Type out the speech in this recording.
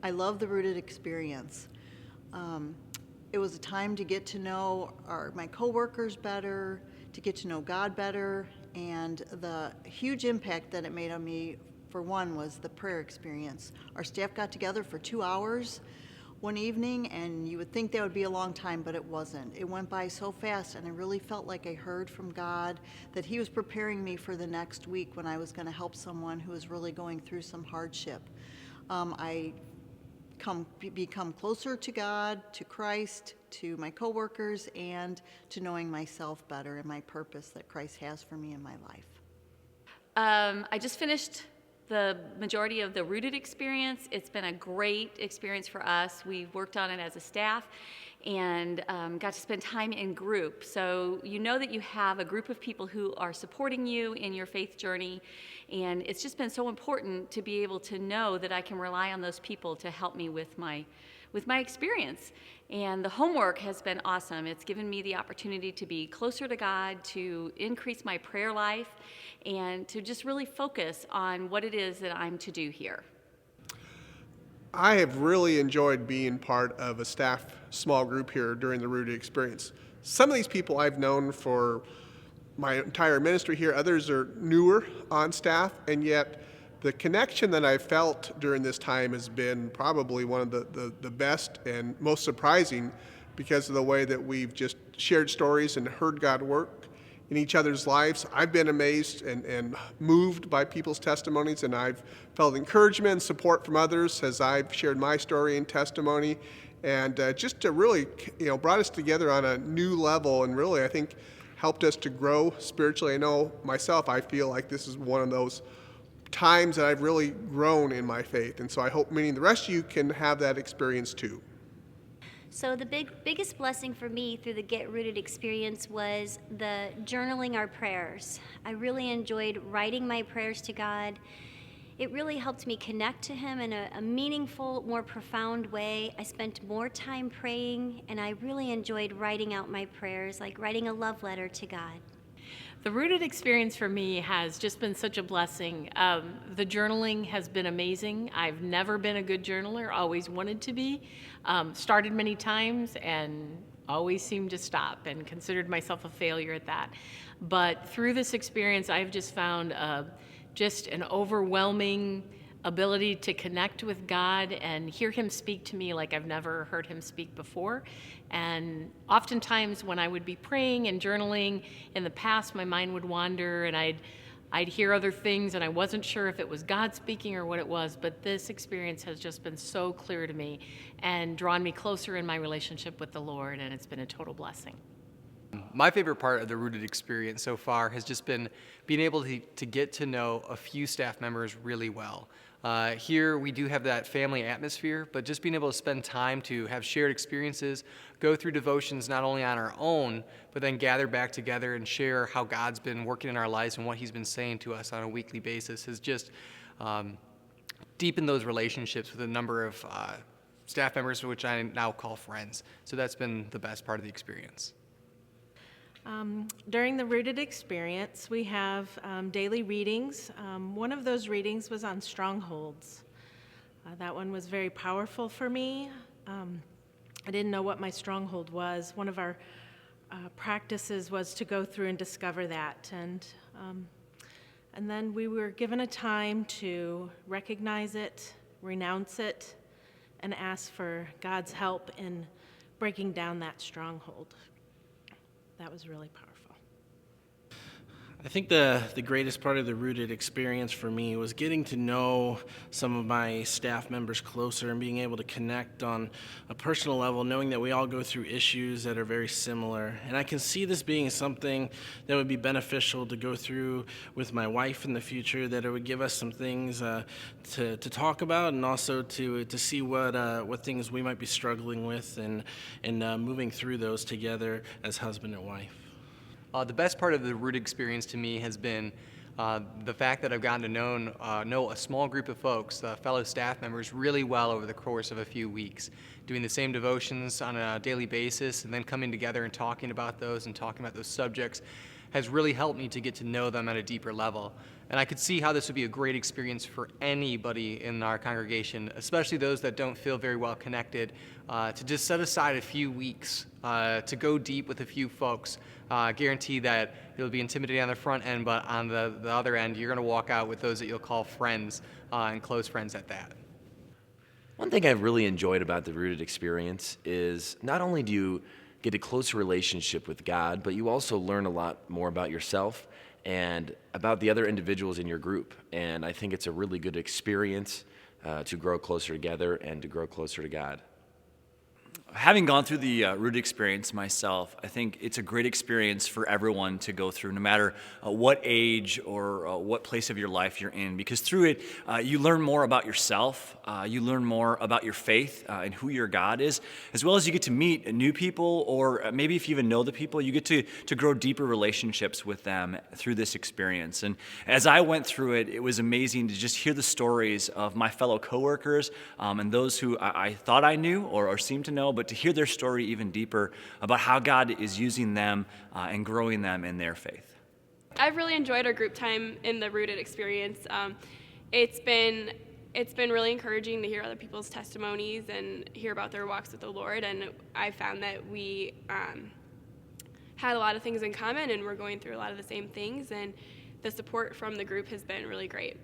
I love the Rooted experience. It was a time to get to know my coworkers better, to get to know God better, and the huge impact that it made on me, for one, was the prayer experience. Our staff got together for 2 hours one evening, and you would think that would be a long time, but it wasn't. It went by so fast, and I really felt like I heard from God that He was preparing me for the next week when I was going to help someone who was really going through some hardship. I become closer to God, to Christ, to my coworkers, and to knowing myself better and my purpose that Christ has for me in my life. I just finished the majority of the Rooted experience. It's been a great experience for us. We worked on it as a staff and got to spend time in group. So you know that you have a group of people who are supporting you in your faith journey, and it's just been so important to be able to know that I can rely on those people to help me with my experience. And the homework has been awesome. It's given me the opportunity to be closer to God, to increase my prayer life, and to just really focus on what it is that I'm to do here. I have really enjoyed being part of a staff small group here during the Rooted experience. Some of these people I've known for my entire ministry here, others are newer on staff, and yet the connection that I've felt during this time has been probably one of the best and most surprising, because of the way that we've just shared stories and heard God work in each other's lives. I've been amazed and moved by people's testimonies, and I've felt encouragement and support from others as I've shared my story and testimony, and just to really, brought us together on a new level, and really, I think, helped us to grow spiritually. I know myself, I feel like this is one of those times that I've really grown in my faith, and so I hope many of the rest of you can have that experience too. So the biggest blessing for me through the Get Rooted experience was the journaling our prayers. I really enjoyed writing my prayers to God. It really helped me connect to Him in a meaningful, more profound way. I spent more time praying, and I really enjoyed writing out my prayers, like writing a love letter to God. The Rooted experience for me has just been such a blessing. The journaling has been amazing. I've never been a good journaler, always wanted to be. Started many times and always seemed to stop, and considered myself a failure at that. But through this experience, I've just found just an overwhelming ability to connect with God and hear Him speak to me like I've never heard Him speak before. And oftentimes when I would be praying and journaling in the past, my mind would wander, and I'd hear other things, and I wasn't sure if it was God speaking or what it was. But this experience has just been so clear to me and drawn me closer in my relationship with the Lord, and it's been a total blessing. My favorite part of the Rooted experience so far has just been being able to get to know a few staff members really well. Here we do have that family atmosphere, but just being able to spend time to have shared experiences, go through devotions not only on our own, but then gather back together and share how God's been working in our lives and what He's been saying to us on a weekly basis has just deepened those relationships with a number of staff members, which I now call friends. So that's been the best part of the experience. During the Rooted experience, we have daily readings. One of those readings was on strongholds. That one was very powerful for me. I didn't know what my stronghold was. One of our practices was to go through and discover that. And then we were given a time to recognize it, renounce it, and ask for God's help in breaking down that stronghold. That was really powerful. I think the greatest part of the Rooted experience for me was getting to know some of my staff members closer and being able to connect on a personal level, knowing that we all go through issues that are very similar. And I can see this being something that would be beneficial to go through with my wife in the future, that it would give us some things to talk about, and also to see what things we might be struggling with, and moving through those together as husband and wife. The best part of the Rooted experience to me has been the fact that I've gotten to know a small group of folks, fellow staff members, really well over the course of a few weeks, doing the same devotions on a daily basis, and then coming together and talking about those subjects has really helped me to get to know them at a deeper level. And I could see how this would be a great experience for anybody in our congregation, especially those that don't feel very well connected, to just set aside a few weeks to go deep with a few folks. Guarantee that it'll be intimidating on the front end, but on the other end, you're going to walk out with those that you'll call friends and close friends at that. One thing I've really enjoyed about the Rooted experience is not only do you get a closer relationship with God, but you also learn a lot more about yourself and about the other individuals in your group. And I think it's a really good experience to grow closer together and to grow closer to God. Having gone through the Rooted experience myself, I think it's a great experience for everyone to go through, no matter what age or what place of your life you're in, because through it, you learn more about yourself, you learn more about your faith and who your God is, as well as you get to meet new people, or maybe if you even know the people, you get to grow deeper relationships with them through this experience. And as I went through it, it was amazing to just hear the stories of my fellow coworkers and those who I thought I knew or seemed to know, but to hear their story even deeper about how God is using them and growing them in their faith. I've really enjoyed our group time in the Rooted experience. It's been really encouraging to hear other people's testimonies and hear about their walks with the Lord, and I found that we had a lot of things in common, and we're going through a lot of the same things, and the support from the group has been really great.